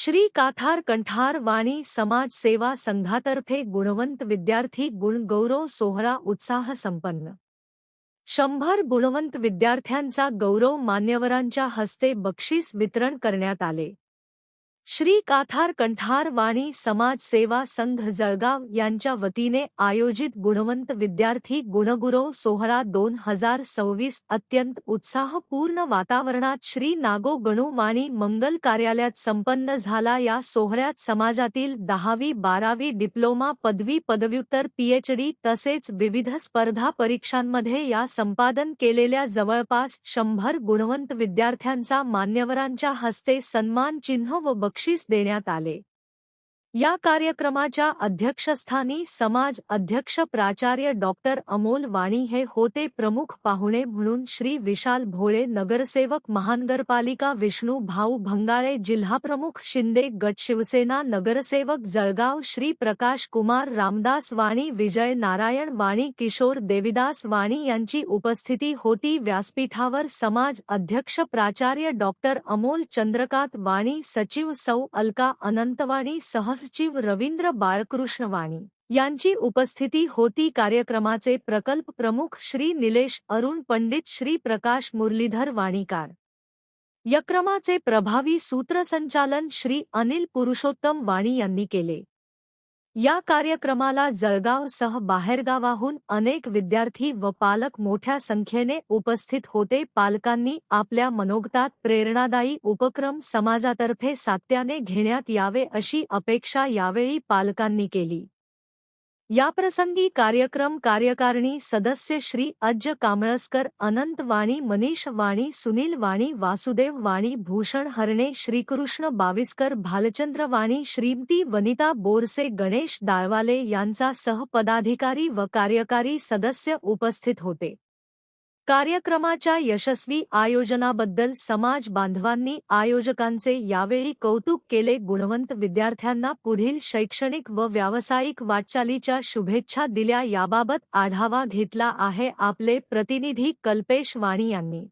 श्री काथार कंठार वाणी समाज सेवा संघातर्फे गुणवंत विद्यार्थी गुण गौरव सोहळा उत्साह संपन्न। 100 गुणवंत विद्यार्थ्यांचा गौरव मान्यवरांच्या हस्ते बक्षीस वितरण करण्यात आले। श्री काथार कंठार वाणी समाज सेवा संघ जळगाव यांच्या वतीने आयोजित गुणवंत विद्यार्थी गुणगौरव सोहळा 2026 अत्यंत उत्साहपूर्ण वातावरणात श्री नागो गणू वाणी मंगल कार्यालयात संपन्न झाला। या सोहळ्यात समाजातील 10वी 12वी डिप्लोमा पदवी पदव्युत्तर पीएचडी तसेच विविध स्पर्धा परीक्षांमध्ये या संपादन केलेल्या जवळपास 100 गुणवंत विद्यार्थ्यांचा मान्यवरांच्या हस्ते सन्मान चिन्ह व बक्षीस देण्यात आले। या कार्यक्रमाच्या अध्यक्षस्थानी समाज अध्यक्ष प्राचार्य डॉक्टर अमोल वाणी हे होते। प्रमुख पाहुणे म्हणून श्री विशाल भोळे नगरसेवक महानगरपालिका, विष्णू भाऊ भंगाळे जिल्हाप्रमुख, शिंदे गट शिवसेना नगरसेवक जळगाव श्री प्रकाश कुमार रामदास वाणी, विजय नारायण वाणी, किशोर देविदास वाणी यांची उपस्थिती होती। व्यासपीठावर समाज अध्यक्ष प्राचार्य डॉक्टर अमोल चंद्रकांत वाणी, सचिव सौ अलका अनंतवाणी, सहसचिव रवींद्र बाळकृष्ण वाणी यांची उपस्थिती होती। कार्यक्रमाचे प्रकल्प प्रमुख श्री निलेश अरुण पंडित, श्री प्रकाश मुरलीधर वाणीकार, यक्रमाचे प्रभावी सूत्रसंचालन श्री अनिल पुरुषोत्तम वाणी यांनी केले। या कार्यक्रमाला जळगावसह बाहेरगावाहून अनेक विद्यार्थी व पालक मोठ्या संख्येने उपस्थित होते। पालकांनी आपल्या मनोगतात प्रेरणादायी उपक्रम समाजातर्फे सातत्याने घेण्यात यावे अशी अपेक्षा यावेळी पालकांनी केली। याप्रसंगी कार्यक्रम कार्यकारिणी सदस्य श्री अज्ज कामळस्कर, अनंत वाणी, मनीष वाणी, सुनील वाणी, वासुदेव वाणी, भूषण हरणे, श्रीकृष्ण बाविस्कर, भालचंद्र वाणी, श्रीमती वनिता बोरसे, गणेश दाळवाले यांचा सहपदाधिकारी व कार्यकारी सदस्य उपस्थित होते। कार्यक्रमाच्या यशस्वी आयोजनाबद्दल समाज बांधवांनी आयोजकांचे यावेळी कौतुक केले। गुणवंत विद्यार्थ्यांना पुढील शैक्षणिक व व्यावसायिक वाटचालीच्या शुभेच्छा दिल्या। याबाबत आढावा घेतला आहे आपले प्रतिनिधी कल्पेश वाणी यांनी।